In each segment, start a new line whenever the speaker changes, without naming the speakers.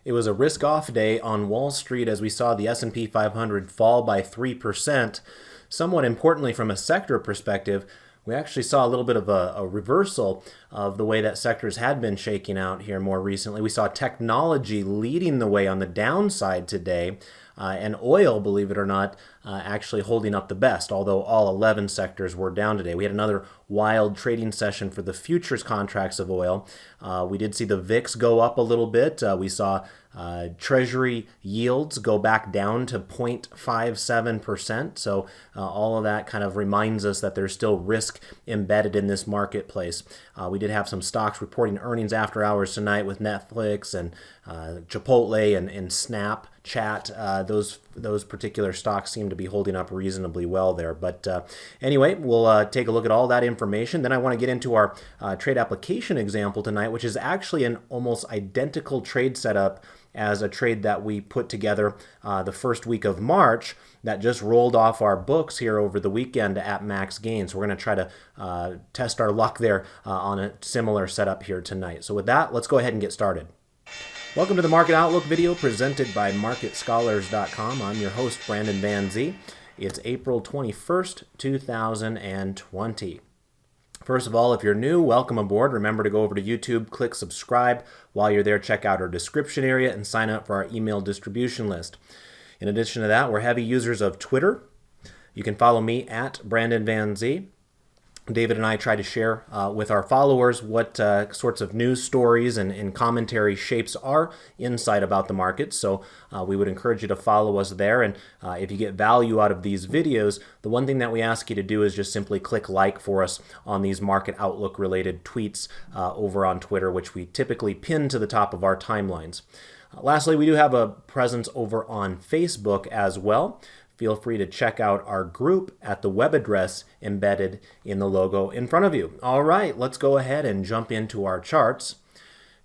It was a risk-off day on Wall Street as we saw the S&P 500 fall by 3%. Somewhat importantly, from a sector perspective, we actually saw a little bit of a reversal of the way that sectors had been shaking out here more recently. We saw technology leading the way on the downside today, and oil, believe it or not, actually holding up the best, although all 11 sectors were down today. We had another wild trading session for the futures contracts of oil. We did see the VIX go up a little bit. We saw Treasury yields go back down to 0.57%. So all of that kind of reminds us that there's still risk embedded in this marketplace. We did have some stocks reporting earnings after hours tonight with Netflix and Chipotle and Snapchat. Those particular stocks seem to be holding up reasonably well there. But anyway, we'll take a look at all that information. Then I want to get into our trade application example tonight, which is actually an almost identical trade setup as a trade that we put together the first week of March that just rolled off our books here over the weekend at max gain. So we're going to try to test our luck there on a similar setup here tonight. So with that, let's go ahead and get started. Welcome to the Market Outlook video presented by MarketScholars.com. I'm your host, Brandon Van Zee. It's April 21st, 2020. First of all, if you're new, welcome aboard. Remember to go over to YouTube, click subscribe. While you're there, check out our description area and sign up for our email distribution list. In addition to that, we're heavy users of Twitter. You can follow me at Brandon Van Zee. David and I try to share with our followers what sorts of news stories and commentary shapes our insight about the market. So we would encourage you to follow us there. And if you get value out of these videos, the one thing that we ask you to do is just simply click like for us on these market outlook related tweets over on Twitter, which we typically pin to the top of our timelines. Lastly, we do have a presence over on Facebook as well. Feel free to check out our group at the web address embedded in the logo in front of you. All right, let's go ahead and jump into our charts.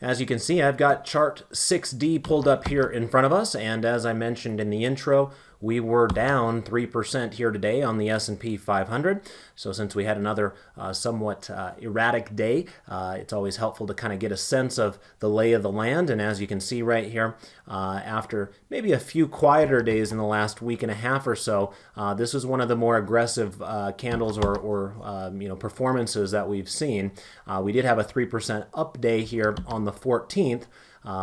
As you can see, I've got chart 6D pulled up here in front of us, and as I mentioned in the intro, we were down 3% here today on the S&P 500. So since we had another somewhat erratic day, it's always helpful to kind of get a sense of the lay of the land. And as you can see right here, after maybe a few quieter days in the last week and a half or so, this was one of the more aggressive candles or performances that we've seen. We did have a 3% up day here on the 14th.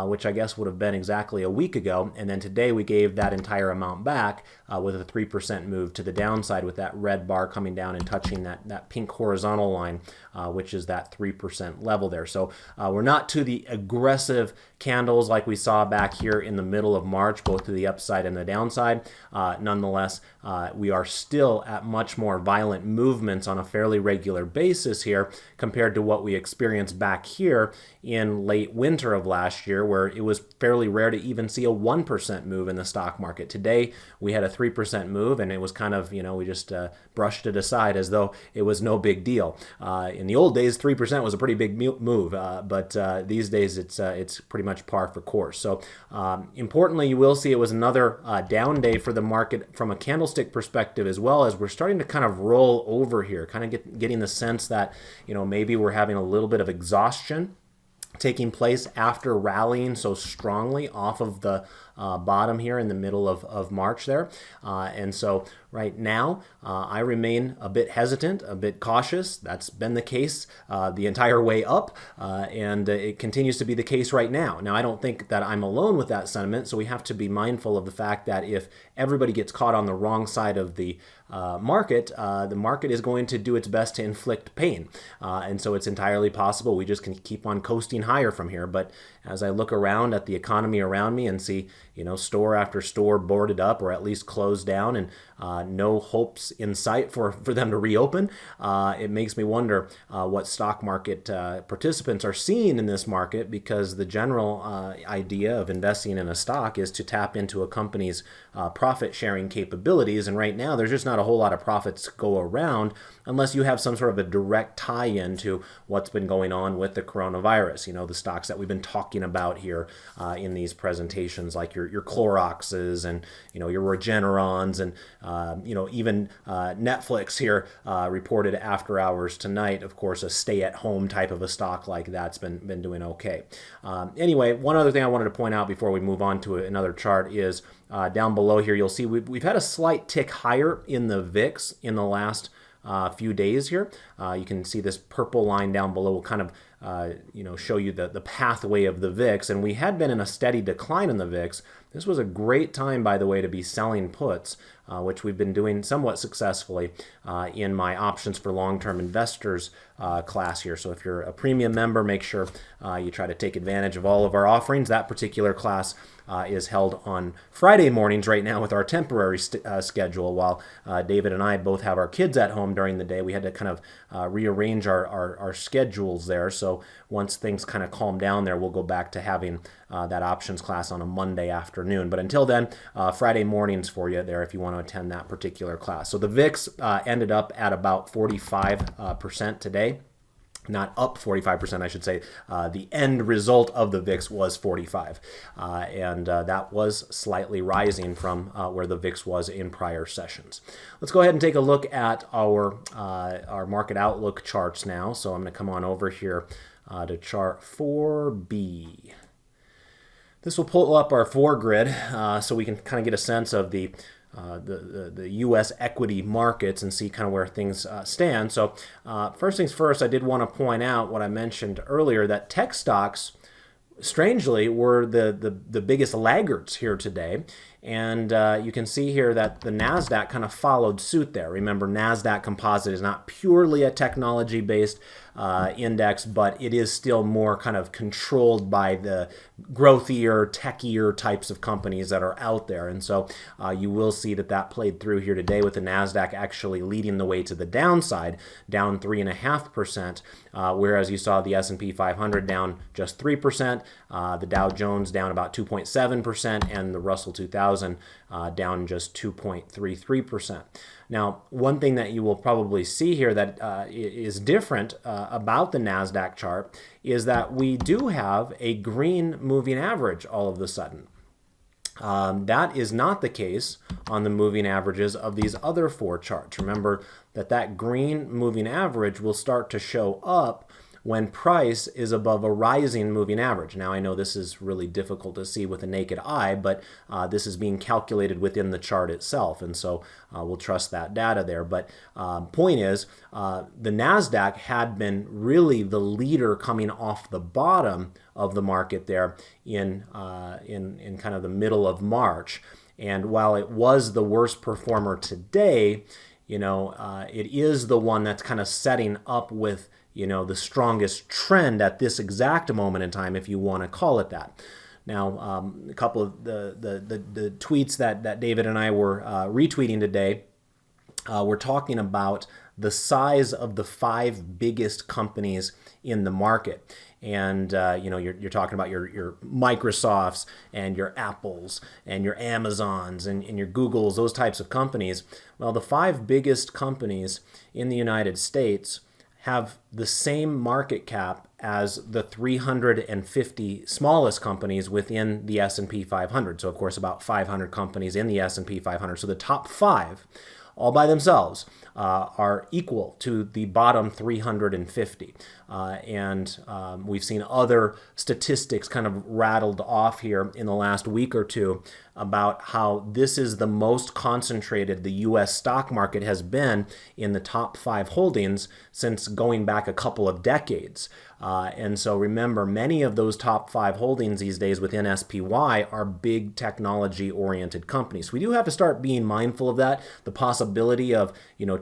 Which I guess would have been exactly a week ago. And then today we gave that entire amount back with a 3% move to the downside with that red bar coming down and touching that pink horizontal line, which is that 3% level there. So we're not to the aggressive candles like we saw back here in the middle of March, both to the upside and the downside. Nonetheless, we are still at much more violent movements on a fairly regular basis here compared to what we experienced back here in late winter of last year, where it was fairly rare to even see a 1% move in the stock market. Today, we had a 3% move, and it was kind of, we just brushed it aside as though it was no big deal. In the old days, 3% was a pretty big move, but these days it's pretty much par for course. So importantly, you will see it was another down day for the market from a candlestick perspective, as well as we're starting to kind of roll over here, kind of getting the sense that, maybe we're having a little bit of exhaustion taking place after rallying so strongly off of the bottom here in the middle of March there. And so right now, I remain a bit hesitant, a bit cautious. That's been the case the entire way up, and it continues to be the case right now. Now, I don't think that I'm alone with that sentiment, so we have to be mindful of the fact that if everybody gets caught on the wrong side of the market is going to do its best to inflict pain. And so it's entirely possible we just can keep on coasting higher from here. But as I look around at the economy around me and see, store after store boarded up or at least closed down and no hopes in sight for them to reopen, it makes me wonder what stock market participants are seeing in this market, because the general idea of investing in a stock is to tap into a company's profit sharing capabilities. And right now, there's just not a whole lot of profits go around unless you have some sort of a direct tie-in to what's been going on with the coronavirus. The stocks that we've been talking talking about here in these presentations, like your Cloroxes and your Regenerons and even Netflix here reported after hours tonight. Of course, a stay-at-home type of a stock like that's been doing okay. Anyway, one other thing I wanted to point out before we move on to another chart is down below here. You'll see we've had a slight tick higher in the VIX in the last few days here. You can see this purple line down below will kind of show you the pathway of the VIX, and we had been in a steady decline in the VIX. This was a great time, by the way, to be selling puts, which we've been doing somewhat successfully in my options for long-term investors class here. So if you're a premium member, make sure you try to take advantage of all of our offerings. That particular class is held on Friday mornings right now with our temporary schedule, while David and I both have our kids at home during the day. We had to kind of rearrange our schedules there. So once things kind of calm down there, we'll go back to having that options class on a Monday afternoon. But until then, Friday mornings for you there if you want to attend that particular class. So the VIX ended up at about 45% today. Not up 45%, I should say. The end result of the VIX was 45, and that was slightly rising from where the VIX was in prior sessions. Let's go ahead and take a look at our market outlook charts now. So I'm going to come on over here to chart 4B. This will pull up our 4 grid so we can kind of get a sense of the U.S. equity markets and see kind of where things stand. So first things first, I did want to point out what I mentioned earlier, that tech stocks, strangely, were the biggest laggards here today. And you can see here that the Nasdaq kind of followed suit there. Remember, Nasdaq Composite is not purely a technology-based index, but it is still more kind of controlled by the growthier, techier types of companies that are out there. And so you will see that played through here today, with the Nasdaq actually leading the way to the downside, down 3.5%, whereas you saw the S&P 500 down just 3%, the Dow Jones down about 2.7%, and the Russell 2000 down just 2.33%. Now, one thing that you will probably see here that is different about the NASDAQ chart is that we do have a green moving average all of a sudden. That is not the case on the moving averages of these other 4 charts. Remember that green moving average will start to show up when price is above a rising moving average. Now, I know this is really difficult to see with the naked eye, but this is being calculated within the chart itself, and so we'll trust that data there. But point is, the NASDAQ had been really the leader coming off the bottom of the market there in kind of the middle of March. And while it was the worst performer today, it is the one that's kind of setting up with the strongest trend at this exact moment in time, if you want to call it that. Now, a couple of the tweets that David and I were retweeting today were talking about the size of the 5 biggest companies in the market. And you're talking about your Microsofts and your Apples and your Amazons and your Googles, those types of companies. Well, the 5 biggest companies in the United States have the same market cap as the 350 smallest companies within the S&P 500. So, of course, about 500 companies in the S&P 500. So the top 5, all by themselves, are equal to the bottom 350. And we've seen other statistics kind of rattled off here in the last week or two about how this is the most concentrated the U.S. stock market has been in the top 5 holdings since going back a couple of decades. And so remember, many of those top 5 holdings these days within SPY are big technology-oriented companies. We do have to start being mindful of that, the possibility of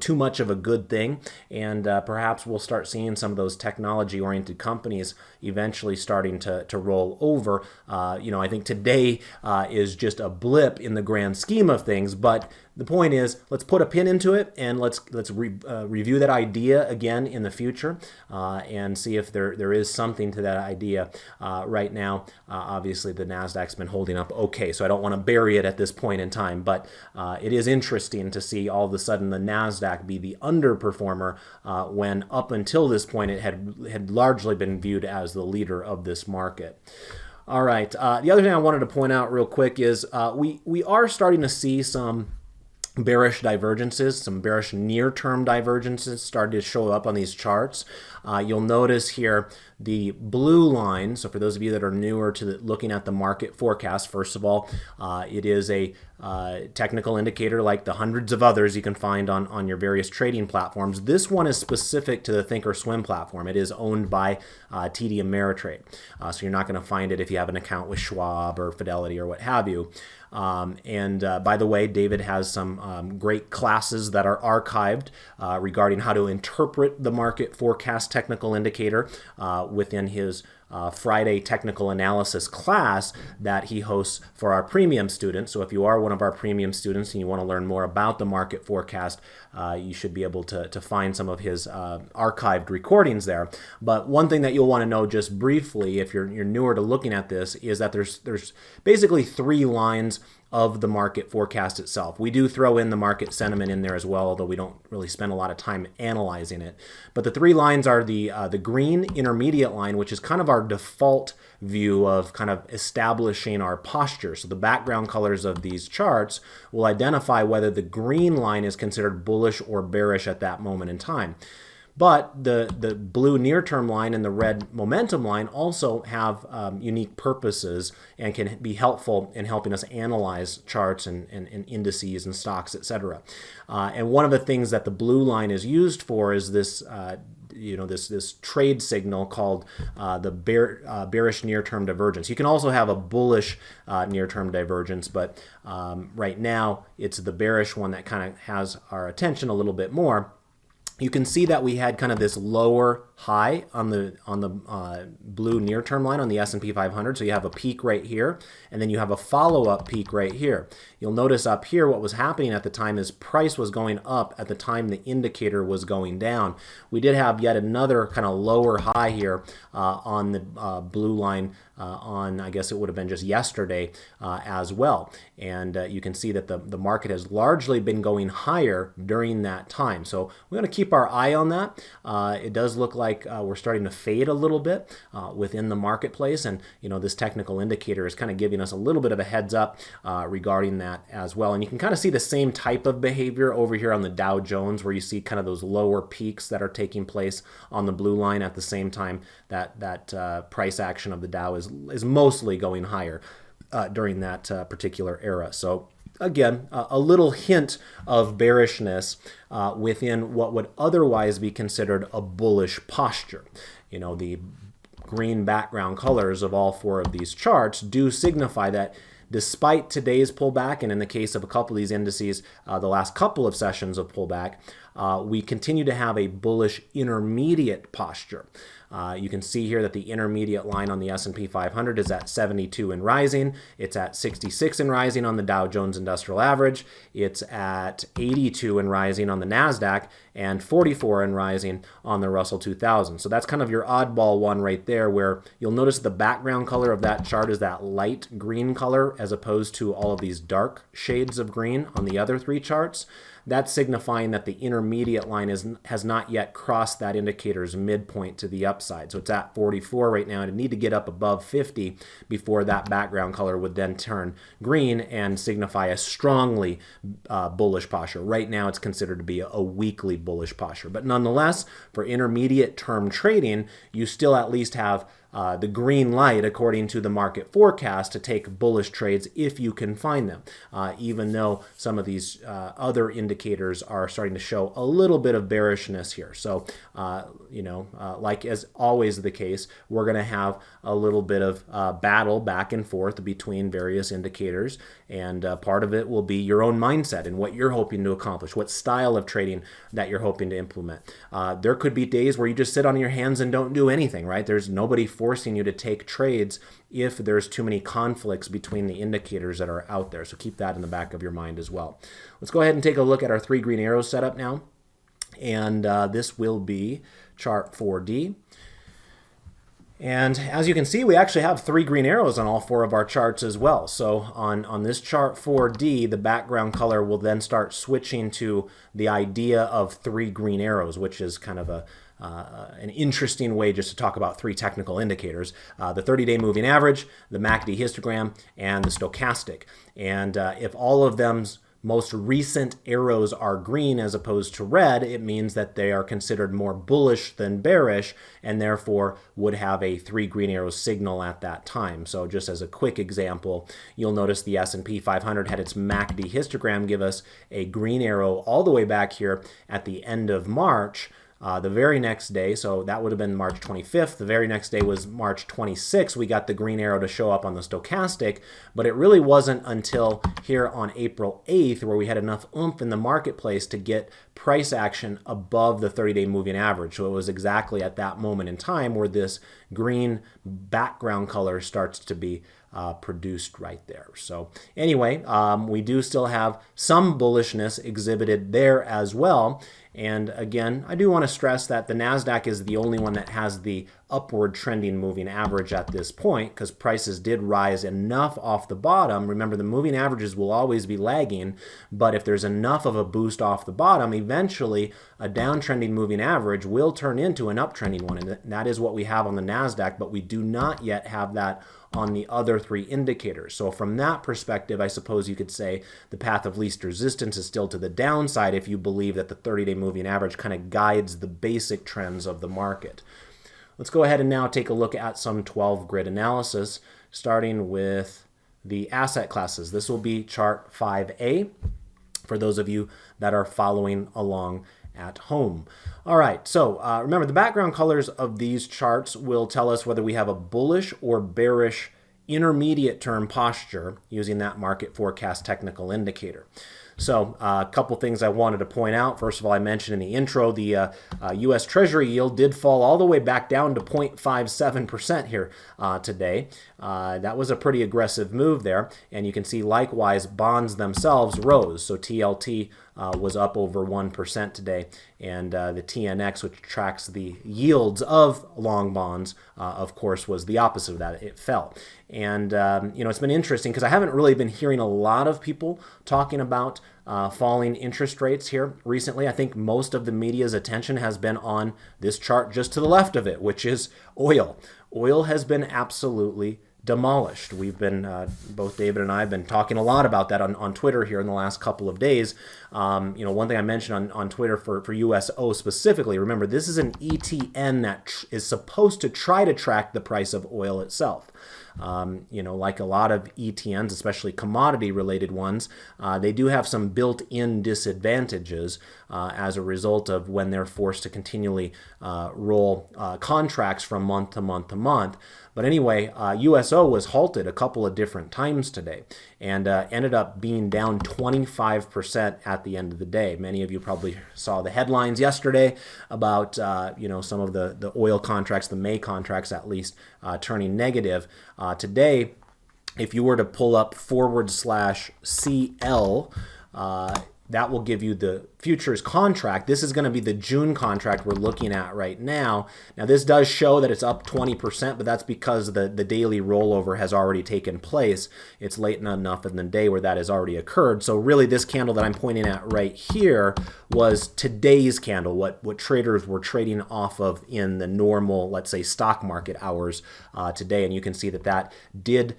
too much of a good thing, and perhaps we'll start seeing some of those technology-oriented companies eventually starting to roll over. I think today is just a blip in the grand scheme of things, but the point is, let's put a pin into it and let's review that idea again in the future and see if there is something to that idea. Right now, obviously the Nasdaq's been holding up okay, so I don't want to bury it at this point in time, but it is interesting to see all of a sudden the Nasdaq be the underperformer when up until this point it had largely been viewed as the leader of this market. All right, the other thing I wanted to point out real quick is we are starting to see some bearish divergences, some bearish near-term divergences started to show up on these charts. You'll notice here the blue line. So for those of you that are newer to looking at the market forecast, first of all, it is a technical indicator like the hundreds of others you can find on your various trading platforms. This one is specific to the Thinkorswim platform. It is owned by TD Ameritrade. So you're not going to find it if you have an account with Schwab or Fidelity or what have you. By the way, David has some great classes that are archived regarding how to interpret the market forecast technical indicator within his Friday technical analysis class that he hosts for our premium students. So if you are one of our premium students and you want to learn more about the market forecast, you should be able to find some of his archived recordings there. But one thing that you'll want to know just briefly if you're newer to looking at this is that there's basically three lines of the market forecast itself. We do throw in the market sentiment in there as well, although we don't really spend a lot of time analyzing it. But the three lines are the green intermediate line, which is kind of our default view of kind of establishing our posture. So the background colors of these charts will identify whether the green line is considered bullish or bearish at that moment in time. But the blue near-term line and the red momentum line also have unique purposes and can be helpful in helping us analyze charts and indices and stocks, etc. And one of the things that the blue line is used for is this this trade signal called the bearish near-term divergence. You can also have a bullish near-term divergence, but right now it's the bearish one that kind of has our attention a little bit more. You can see that we had kind of this lower high on the blue near-term line on the S&P 500. So you have a peak right here, and then you have a follow-up peak right here. You'll notice up here what was happening at the time is price was going up at the time the indicator was going down. We did have yet another kind of lower high here on the blue line on, I guess it would have been just yesterday as well. And you can see that the market has largely been going higher during that time. So we're going to keep our eye on that. It does look like we're starting to fade a little bit within the marketplace, and this technical indicator is kind of giving us a little bit of a heads up regarding that as well. And you can kind of see the same type of behavior over here on the Dow Jones, where you see kind of those lower peaks that are taking place on the blue line at the same time that price action of the Dow is mostly going higher during that particular era. So again, a little hint of bearishness within what would otherwise be considered a bullish posture. The green background colors of all four of these charts do signify that despite today's pullback, and in the case of a couple of these indices, the last couple of sessions of pullback, we continue to have a bullish intermediate posture. You can see here that the intermediate line on the S&P 500 is at 72 and rising. It's at 66 and rising on the Dow Jones Industrial Average. It's at 82 and rising on the Nasdaq and 44 and rising on the Russell 2000. So that's kind of your oddball one right there, where you'll notice the background color of that chart is that light green color as opposed to all of these dark shades of green on the other three charts. That's signifying that the intermediate line has not yet crossed that indicator's midpoint to the upside. So it's at 44 right now, and it need to get up above 50 before that background color would then turn green and signify a strongly bullish posture. Right now it's considered to be a weakly bullish posture. But nonetheless, for intermediate term trading, you still at least have the green light according to the market forecast to take bullish trades if you can find them, even though some of these other indicators are starting to show a little bit of bearishness here. So, like as always the case, we're going to have a little bit of battle back and forth between various indicators, and part of it will be your own mindset and what you're hoping to accomplish, what style of trading that you're hoping to implement. There could be days where you just sit on your hands and don't do anything, right? There's nobody forcing you to take trades if there's too many conflicts between the indicators that are out there. So keep that in the back of your mind as well. Let's go ahead and take a look at our 3 green arrows setup now. And this will be chart 4D. And as you can see, we actually have 3 green arrows on all 4 of our charts as well. So on this chart 4D, the background color will then start switching to the idea of 3 green arrows, which is kind of an interesting way just to talk about 3 technical indicators. The 30-day moving average, the MACD histogram, and the stochastic. And if all of them's most recent arrows are green as opposed to red, it means that they are considered more bullish than bearish and therefore would have a 3 green arrows signal at that time. So just as a quick example, you'll notice the S&P 500 had its MACD histogram give us a green arrow all the way back here at the end of March. The very next day, so that would have been March 25th, the very next day was March 26th, we got the green arrow to show up on the stochastic, but it really wasn't until here on April 8th where we had enough oomph in the marketplace to get price action above the 30-day moving average. So it was exactly at that moment in time where this green background color starts to be produced right there. So anyway, we do still have some bullishness exhibited there as well. And again, I do want to stress that the Nasdaq is the only one that has the upward trending moving average at this point because prices did rise enough off the bottom. Remember, the moving averages will always be lagging, but if there's enough of a boost off the bottom, eventually a downtrending moving average will turn into an uptrending one. And that is what we have on the Nasdaq, but we do not yet have that on the other 3 indicators. So from that perspective, I suppose you could say the path of least resistance is still to the downside if you believe that the 30-day moving average kind of guides the basic trends of the market. Let's go ahead and now take a look at some 12 grid analysis, starting with the asset classes. This will be chart 5A for those of you that are following along at home. All right, so remember the background colors of these charts will tell us whether we have a bullish or bearish intermediate term posture using that market forecast technical indicator. So a couple things I wanted to point out. First of all, I mentioned in the intro, the U.S. Treasury yield did fall all the way back down to 0.57% here today. That was a pretty aggressive move there. And you can see likewise bonds themselves rose. So TLT was up over 1% today. And the TNX, which tracks the yields of long bonds, of course, was the opposite of that. It fell. And, it's been interesting because I haven't really been hearing a lot of people talking about falling interest rates here recently. I think most of the media's attention has been on this chart just to the left of it, which is oil. Oil has been absolutely demolished. We've been, both David and I have been talking a lot about that on Twitter here in the last couple of days. One thing I mentioned on Twitter for USO specifically, remember this is an ETN that is supposed to try to track the price of oil itself. Like a lot of ETNs, especially commodity-related ones, they do have some built-in disadvantages as a result of when they're forced to continually roll contracts from month to month to month. But anyway, USO was halted a couple of different times today and ended up being down 25% at the end of the day. Many of you probably saw the headlines yesterday about some of the oil contracts, the May contracts at least, turning negative. Today, if you were to pull up /CL, that will give you the futures contract. This is going to be the June contract we're looking at right now. Now, this does show that it's up 20%, but that's because the daily rollover has already taken place. It's late enough in the day where that has already occurred. So really, this candle that I'm pointing at right here was today's candle, what traders were trading off of in the normal, let's say, stock market hours today. And you can see that did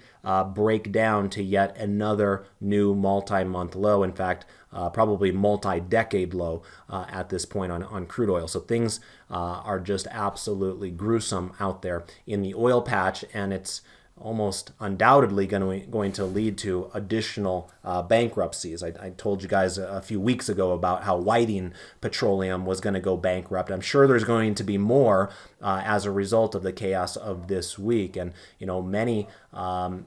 break down to yet another new multi-month low. In fact, probably multi-decade low at this point on crude oil. So things are just absolutely gruesome out there in the oil patch, and it's almost undoubtedly going to lead to additional bankruptcies. I told you guys a few weeks ago about how Whiting Petroleum was going to go bankrupt. I'm sure there's going to be more as a result of the chaos of this week. And, many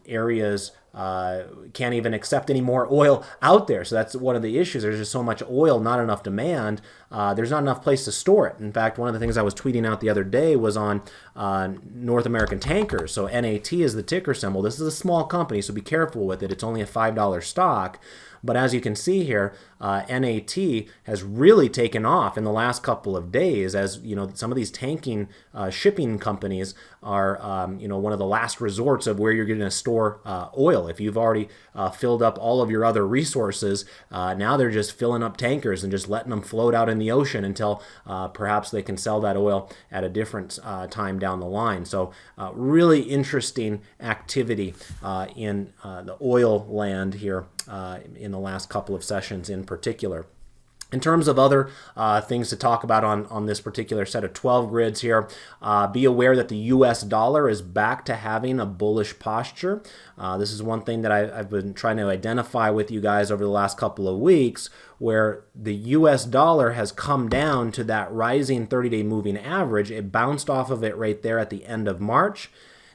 areas can't even accept any more oil out there. So that's one of the issues. There's just so much oil, not enough demand. there's not enough place to store it. In fact, one of the things I was tweeting out the other day was on North American Tankers. So NAT is the ticker symbol. This is a small company, so be careful with it. It's only a $5 stock. But as you can see here, NAT has really taken off in the last couple of days, as some of these tanking shipping companies are one of the last resorts of where you're going to store oil. If you've already filled up all of your other resources, now they're just filling up tankers and just letting them float out in the ocean until perhaps they can sell that oil at a different time down the line. So really interesting activity in the oil land here in the last couple of sessions in particular. In terms of other things to talk about on this particular set of 12 grids here, be aware that the US dollar is back to having a bullish posture. This is one thing that I've been trying to identify with you guys over the last couple of weeks, where the US dollar has come down to that rising 30-day moving average. It bounced off of it right there at the end of March.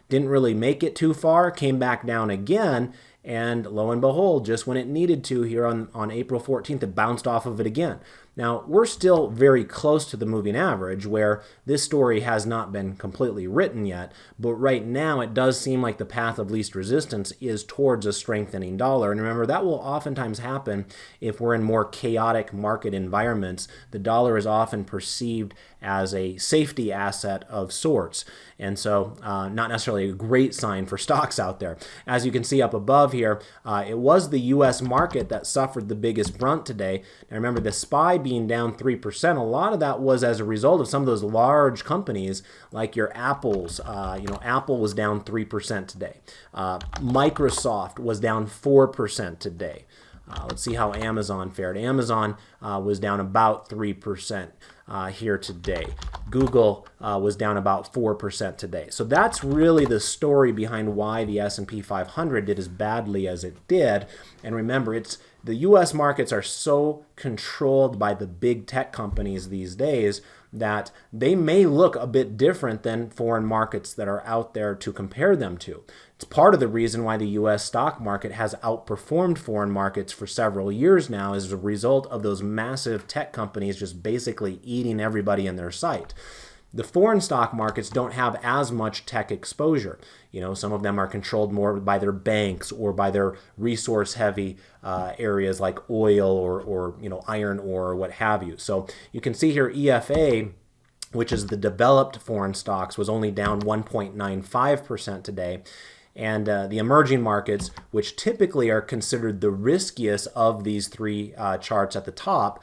Didn't really make it too far, came back down again, and lo and behold, just when it needed to here on April 14th, it bounced off of it again. Now, we're still very close to the moving average, where this story has not been completely written yet, but right now it does seem like the path of least resistance is towards a strengthening dollar. And remember, that will oftentimes happen if we're in more chaotic market environments. The dollar is often perceived as a safety asset of sorts, and so not necessarily a great sign for stocks out there. As you can see up above here, it was the U.S. market that suffered the biggest brunt today. Now remember, the SPY being down 3%, a lot of that was as a result of some of those large companies like your Apples. Apple was down 3% today. Microsoft was down 4% today. Let's see how Amazon fared. Amazon was down about 3% here today. Google was down about 4% today. So that's really the story behind why the S&P 500 did as badly as it did. And remember, the U.S. markets are so controlled by the big tech companies these days that they may look a bit different than foreign markets that are out there to compare them to. It's part of the reason why the U.S. stock market has outperformed foreign markets for several years now, as a result of those massive tech companies just basically eating everybody in their sight. The foreign stock markets don't have as much tech exposure. Some of them are controlled more by their banks or by their resource-heavy areas like oil or iron ore or what have you. So you can see here EFA, which is the developed foreign stocks, was only down 1.95% today. And the emerging markets, which typically are considered the riskiest of these three charts at the top,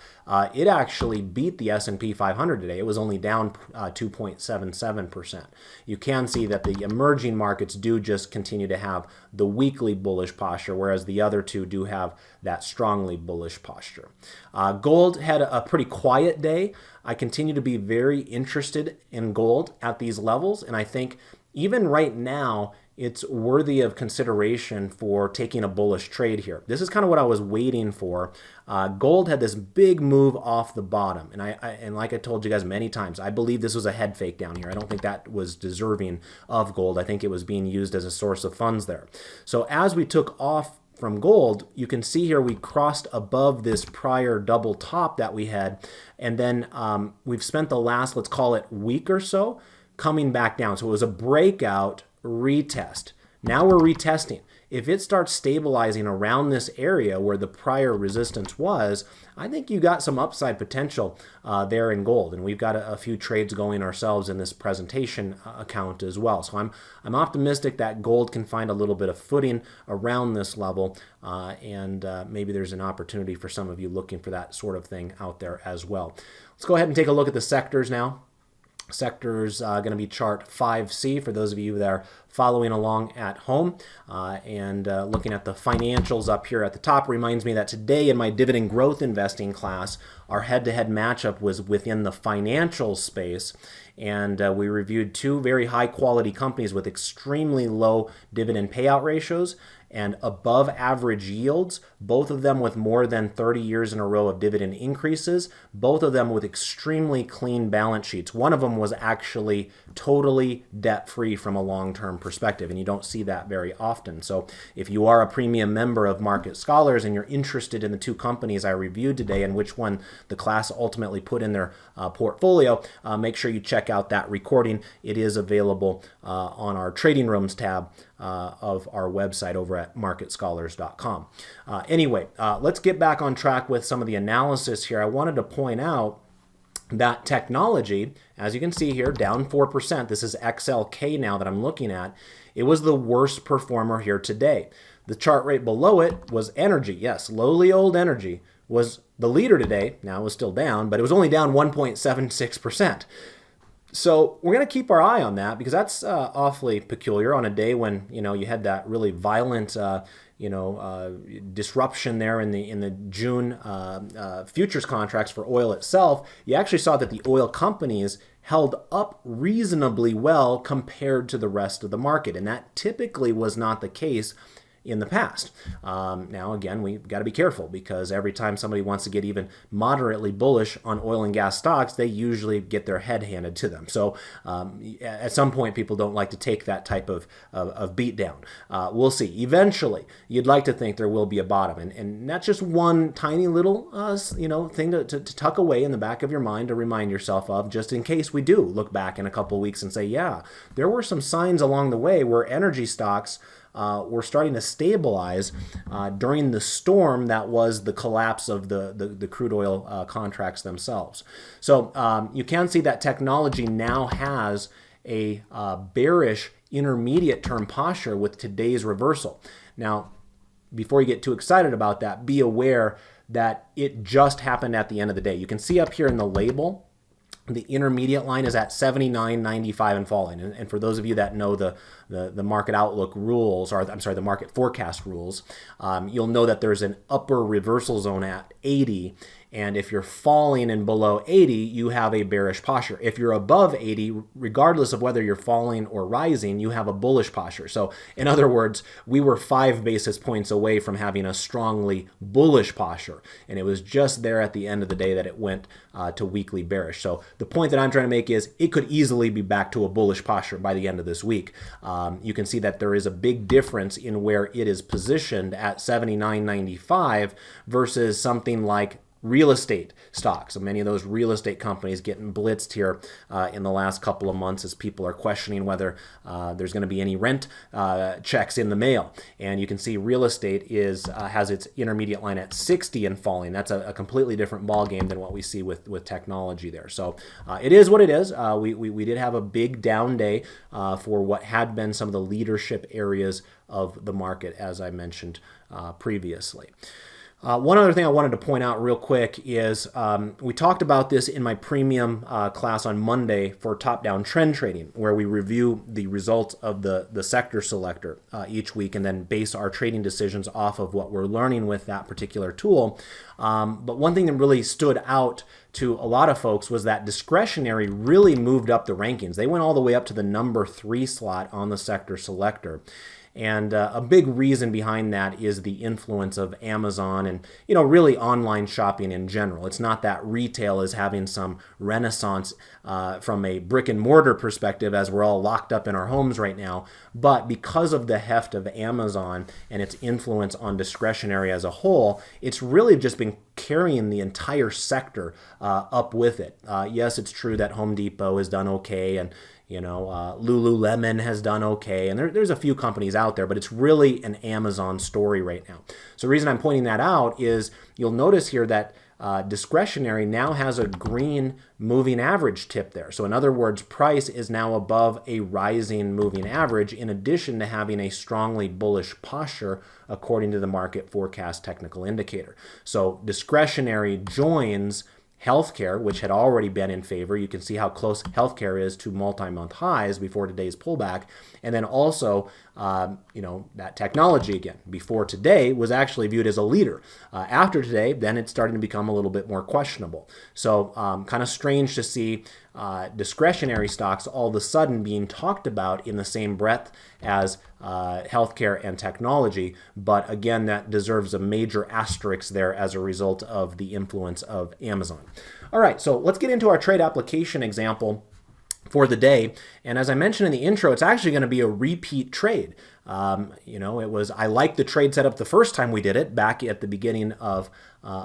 it actually beat the S&P 500 today. It was only down 2.77%. You can see that the emerging markets do just continue to have the weakly bullish posture, whereas the other two do have that strongly bullish posture. Gold had a pretty quiet day. I continue to be very interested in gold at these levels, and I think even right now, it's worthy of consideration for taking a bullish trade here. This is kind of what I was waiting for. Gold had this big move off the bottom, and like I told you guys many times, I believe this was a head fake down here. I don't think that was deserving of gold. I think it was being used as a source of funds there. So as we took off from gold, you can see here we crossed above this prior double top that we had, and then we've spent the last, let's call it, week or so coming back down. So it was a breakout retest. Now we're retesting. If it starts stabilizing around this area where the prior resistance was, I think you got some upside potential there in gold. And we've got a few trades going ourselves in this presentation account as well. So I'm optimistic that gold can find a little bit of footing around this level, and maybe there's an opportunity for some of you looking for that sort of thing out there as well. Let's go ahead and take a look at the sectors now. Sectors going to be chart 5C for those of you that are following along at home, and looking at the financials up here at the top reminds me that today in my dividend growth investing class, our head-to-head matchup was within the financial space, and we reviewed two very high-quality companies with extremely low dividend payout ratios and above average yields, both of them with more than 30 years in a row of dividend increases, both of them with extremely clean balance sheets. One of them was actually totally debt-free from a long-term perspective, and you don't see that very often. So if you are a premium member of Market Scholars and you're interested in the two companies I reviewed today and which one the class ultimately put in their portfolio, make sure you check out that recording. It is available on our Trading Rooms tab of our website over at marketscholars.com. Anyway, let's get back on track with some of the analysis here. I wanted to point out that technology, as you can see here, down 4%. This is XLK now that I'm looking at. It was the worst performer here today. The chart right below it was energy. Yes, lowly old energy was the leader today. Now it was still down, but it was only down 1.76%. So we're going to keep our eye on that because that's awfully peculiar on a day when you had that really violent disruption there in the June futures contracts for oil itself. You actually saw that the oil companies held up reasonably well compared to the rest of the market, and that typically was not the case in the past. Now, again, we've got to be careful because every time somebody wants to get even moderately bullish on oil and gas stocks, they usually get their head handed to them. So at some point, people don't like to take that type of beatdown. We'll see. Eventually, you'd like to think there will be a bottom. And that's just one tiny little thing to tuck away in the back of your mind to remind yourself of, just in case we do look back in a couple of weeks and say, yeah, there were some signs along the way where energy stocks were starting to stabilize during the storm that was the collapse of the crude oil contracts themselves. So you can see that technology now has a bearish intermediate term posture with today's reversal. Now, before you get too excited about that, be aware that it just happened at the end of the day. You can see up here in the label, the intermediate line is at 79.95 and falling. And for those of you that know the market outlook rules, or I'm sorry, the market forecast rules, you'll know that there's an upper reversal zone at 80. And if you're falling and below 80, you have a bearish posture. If you're above 80, regardless of whether you're falling or rising, you have a bullish posture. So in other words, we were 5 basis points away from having a strongly bullish posture. And it was just there at the end of the day that it went to weekly bearish. So the point that I'm trying to make is it could easily be back to a bullish posture by the end of this week. You can see that there is a big difference in where it is positioned at 79.95 versus something like real estate stocks. So many of those real estate companies getting blitzed here in the last couple of months as people are questioning whether there's going to be any rent checks in the mail. And you can see real estate has its intermediate line at 60 and falling. That's a completely different ballgame than what we see with technology there. So it is what it is. We did have a big down day for what had been some of the leadership areas of the market, as I mentioned previously. One other thing I wanted to point out real quick is we talked about this in my premium class on Monday for top-down trend trading, where we review the results of the sector selector each week and then base our trading decisions off of what we're learning with that particular tool. But one thing that really stood out to a lot of folks was that discretionary really moved up the rankings. They went all the way up to the number 3 slot on the sector selector. And a big reason behind that is the influence of Amazon and, really online shopping in general. It's not that retail is having some renaissance from a brick and mortar perspective as we're all locked up in our homes right now, but because of the heft of Amazon and its influence on discretionary as a whole, it's really just been carrying the entire sector up with it. Yes, it's true that Home Depot has done okay, and Lululemon has done okay, and there's a few companies out there, but it's really an Amazon story right now. So the reason I'm pointing that out is you'll notice here that discretionary now has a green moving average tip there. So in other words, price is now above a rising moving average in addition to having a strongly bullish posture according to the market forecast technical indicator. So discretionary joins healthcare, which had already been in favor. You can see how close healthcare is to multi-month highs before today's pullback. And then also, that technology again, before today was actually viewed as a leader. After today, then it's starting to become a little bit more questionable. So kind of strange to see discretionary stocks all of a sudden being talked about in the same breath as healthcare and technology. But again, that deserves a major asterisk there as a result of the influence of Amazon. All right, so let's get into our trade application example for the day. And as I mentioned in the intro, it's actually going to be a repeat trade. I liked the trade setup the first time we did it back at the beginning of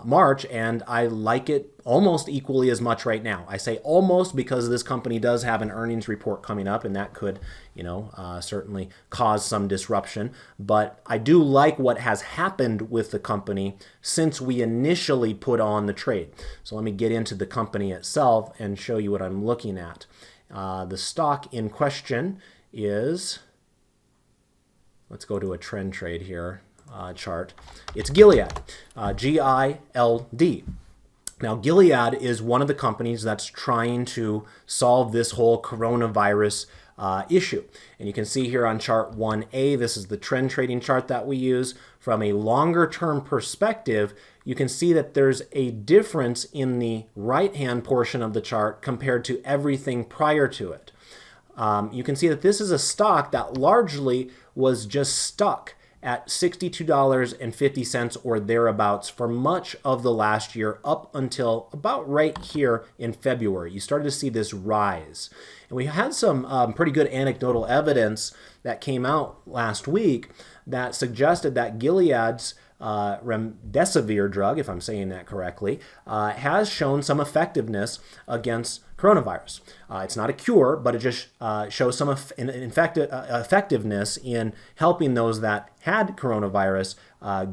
March, and I like it almost equally as much right now. I say almost because this company does have an earnings report coming up, and that could, certainly cause some disruption. But I do like what has happened with the company since we initially put on the trade. So let me get into the company itself and show you what I'm looking at. The stock in question is, let's go to a trend trade here chart. It's Gilead, G-I-L-D. Now, Gilead is one of the companies that's trying to solve this whole coronavirus issue. And you can see here on chart 1A, this is the trend trading chart that we use. From a longer term perspective, you can see that there's a difference in the right-hand portion of the chart compared to everything prior to it. You can see that this is a stock that largely was just stuck at $62.50 or thereabouts for much of the last year up until about right here in February. You started to see this rise. And we had some pretty good anecdotal evidence that came out last week that suggested that Gilead's remdesivir drug, if I'm saying that correctly, has shown some effectiveness against coronavirus. It's not a cure, but it just shows some effectiveness in helping those that had coronavirus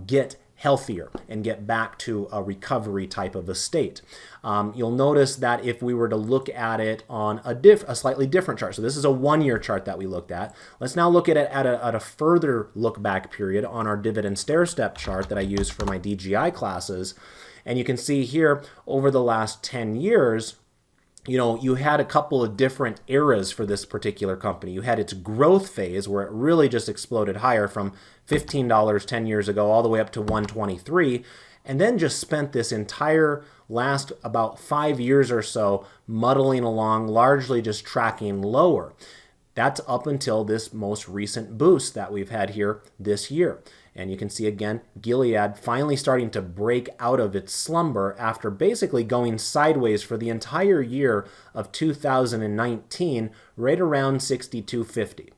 get healthier and get back to a recovery type of a state. You'll notice that if we were to look at it on a slightly different chart, so this is a one-year chart that we looked at. Let's now look at it at a further look back period on our dividend stair-step chart that I use for my DGI classes. And you can see here over the last 10 years, you had a couple of different eras for this particular company. You had its growth phase where it really just exploded higher from $15 10 years ago all the way up to $123, and then just spent this entire last about 5 years or so muddling along, largely just tracking lower. That's up until this most recent boost that we've had here this year. And you can see again, Gilead finally starting to break out of its slumber after basically going sideways for the entire year of 2019, right around $62.50.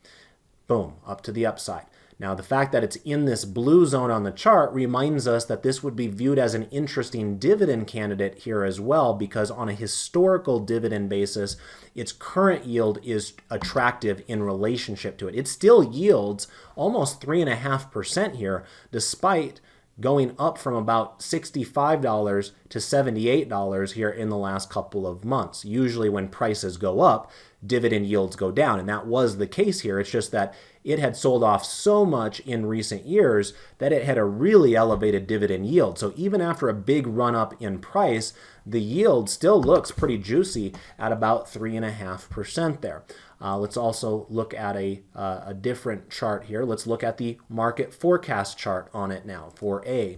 Boom, up to the upside. Now, the fact that it's in this blue zone on the chart reminds us that this would be viewed as an interesting dividend candidate here as well, because on a historical dividend basis, its current yield is attractive in relationship to it. It still yields almost 3.5% here, despite going up from about $65 to $78 here in the last couple of months. Usually when prices go up, dividend yields go down, and that was the case here. It's just that it had sold off so much in recent years that it had a really elevated dividend yield. So even after a big run up in price, the yield still looks pretty juicy at about 3.5% there. Let's also look at a different chart here. Let's look at the market forecast chart on it now, 4A.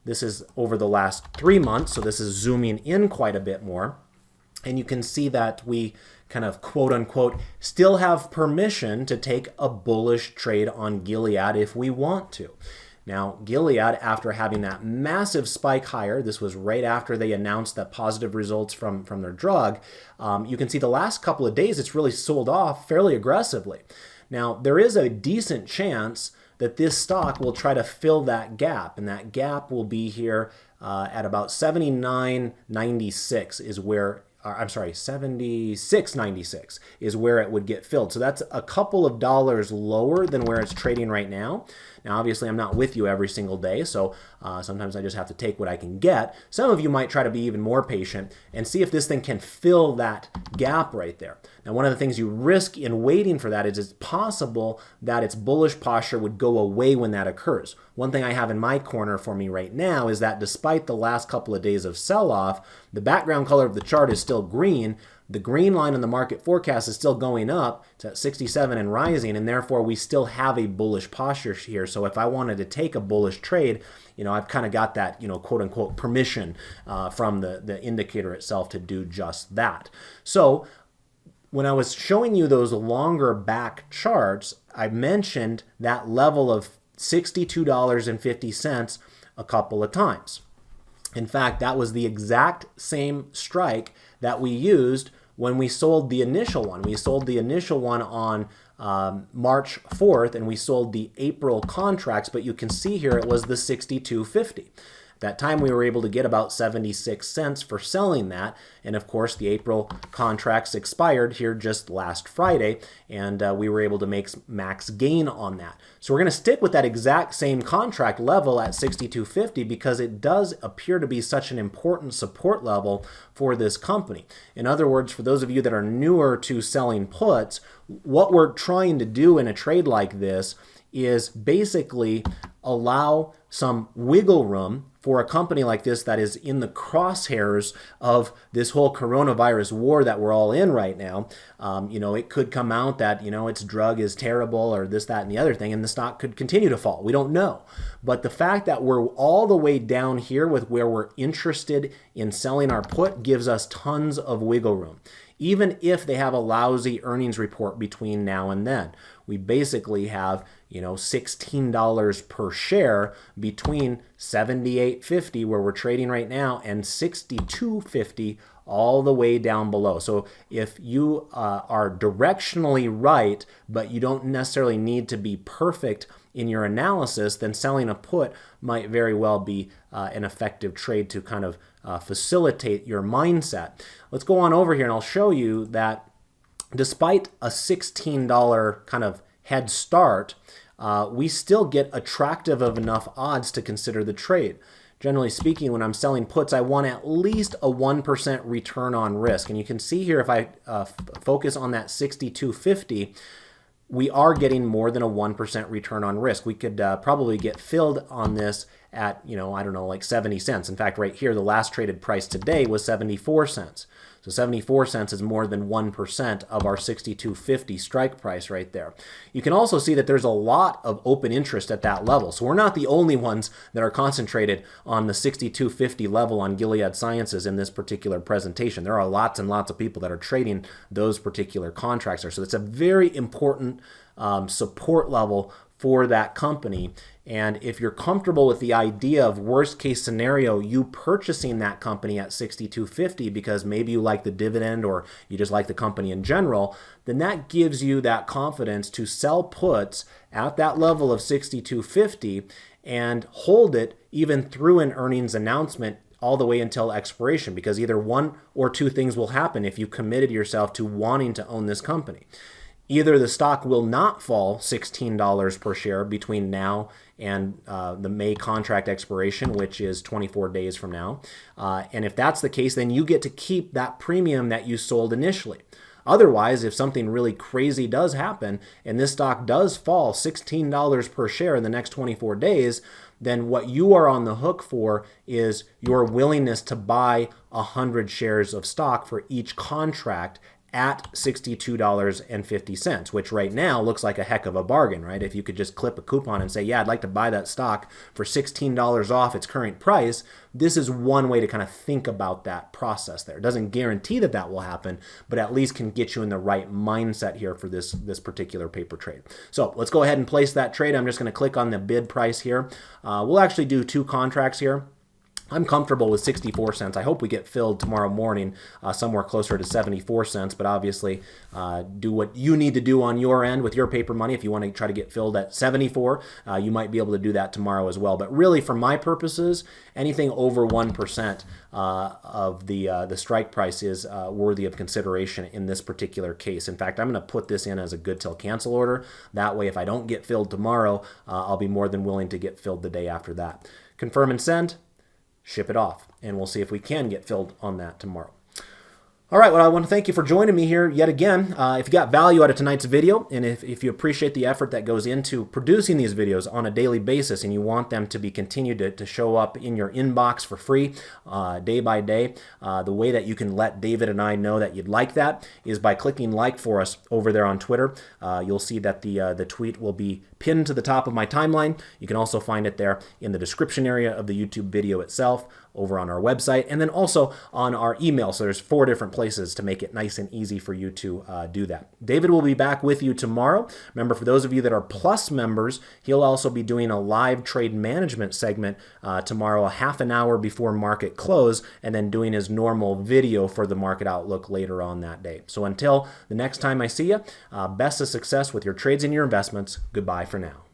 This is over the last 3 months, so this is zooming in quite a bit more. And you can see that we kind of quote unquote still have permission to take a bullish trade on Gilead if we want to. Now, Gilead, after having that massive spike higher, this was right after they announced that positive results from their drug, you can see the last couple of days it's really sold off fairly aggressively. Now, there is a decent chance that this stock will try to fill that gap, and that gap will be here at about 79.96 is where 76.96 is where it would get filled. So that's a couple of dollars lower than where it's trading right now. Now, obviously, I'm not with you every single day, so sometimes I just have to take what I can get. Some of you might try to be even more patient and see if this thing can fill that gap right there. Now, one of the things you risk in waiting for that is it's possible that its bullish posture would go away when that occurs. One thing I have in my corner for me right now is that despite the last couple of days of sell-off, the background color of the chart is still green. The green line on the market forecast is still going up. It's at 67 and rising, and therefore we still have a bullish posture here. So if I wanted to take a bullish trade, I've kind of got that, quote unquote permission from the indicator itself to do just that. So when I was showing you those longer back charts, I mentioned that level of $62.50 a couple of times. In fact, that was the exact same strike that we used when we sold the initial one. We sold the initial one on March 4th, and we sold the April contracts, but you can see here it was the 62.50. That time we were able to get about 76 cents for selling that, and of course the April contracts expired here just last Friday, and we were able to make max gain on that. So we're going to stick with that exact same contract level at 62.50 because it does appear to be such an important support level for this company. In other words, for those of you that are newer to selling puts, what we're trying to do in a trade like this is basically allow some wiggle room for a company like this that is in the crosshairs of this whole coronavirus war that we're all in right now. It could come out that, its drug is terrible or this, that, and the other thing, and the stock could continue to fall. We don't know. But the fact that we're all the way down here with where we're interested in selling our put gives us tons of wiggle room. Even if they have a lousy earnings report between now and then, we basically have, $16 per share between $78.50 where we're trading right now and $62.50 all the way down below. So if you are directionally right, but you don't necessarily need to be perfect in your analysis, then selling a put might very well be an effective trade to kind of facilitate your mindset. Let's go on over here and I'll show you that despite a $16 kind of head start, we still get attractive of enough odds to consider the trade. Generally speaking, when I'm selling puts, I want at least a 1% return on risk. And you can see here if I focus on that 62.50, we are getting more than a 1% return on risk. We could probably get filled on this at, like 70 cents. In fact, right here, the last traded price today was 74 cents. So 74 cents is more than 1% of our 62.50 strike price right there. You can also see that there's a lot of open interest at that level. So we're not the only ones that are concentrated on the 62.50 level on Gilead Sciences in this particular presentation. There are lots and lots of people that are trading those particular contracts there. So it's a very important support level for that company. And if you're comfortable with the idea of worst case scenario, you purchasing that company at 62.50 because maybe you like the dividend or you just like the company in general, then that gives you that confidence to sell puts at that level of 62.50 and hold it even through an earnings announcement all the way until expiration, because either one or two things will happen if you committed yourself to wanting to own this company. Either the stock will not fall $16 per share between now and the May contract expiration, which is 24 days from now. And if that's the case, then you get to keep that premium that you sold initially. Otherwise, if something really crazy does happen and this stock does fall $16 per share in the next 24 days, then what you are on the hook for is your willingness to buy 100 shares of stock for each contract at $62.50, which right now looks like a heck of a bargain, right? If you could just clip a coupon and say, yeah, I'd like to buy that stock for $16 off its current price, this is one way to kind of think about that process there. It doesn't guarantee that that will happen, but at least can get you in the right mindset here for this particular paper trade. So let's go ahead and place that trade. I'm just going to click on the bid price here. We'll actually do two contracts here. I'm comfortable with 64 cents. I hope we get filled tomorrow morning somewhere closer to 74 cents, but obviously do what you need to do on your end with your paper money. If you want to try to get filled at 74, you might be able to do that tomorrow as well. But really, for my purposes, anything over 1% of the strike price is worthy of consideration in this particular case. In fact, I'm going to put this in as a good till cancel order. That way, if I don't get filled tomorrow, I'll be more than willing to get filled the day after that. Confirm and send. Ship it off, and we'll see if we can get filled on that tomorrow. All right, well, I want to thank you for joining me here yet again. If you got value out of tonight's video, and if you appreciate the effort that goes into producing these videos on a daily basis, and you want them to be continued to show up in your inbox for free day by day, the way that you can let David and I know that you'd like that is by clicking like for us over there on Twitter. You'll see that the tweet will be pinned to the top of my timeline. You can also find it there in the description area of the YouTube video itself, over on our website, and then also on our email. So there's 4 different places to make it nice and easy for you to do that. David will be back with you tomorrow. Remember, for those of you that are Plus members, he'll also be doing a live trade management segment tomorrow, a half an hour before market close, and then doing his normal video for the market outlook later on that day. So until the next time I see you, best of success with your trades and your investments. Goodbye for now.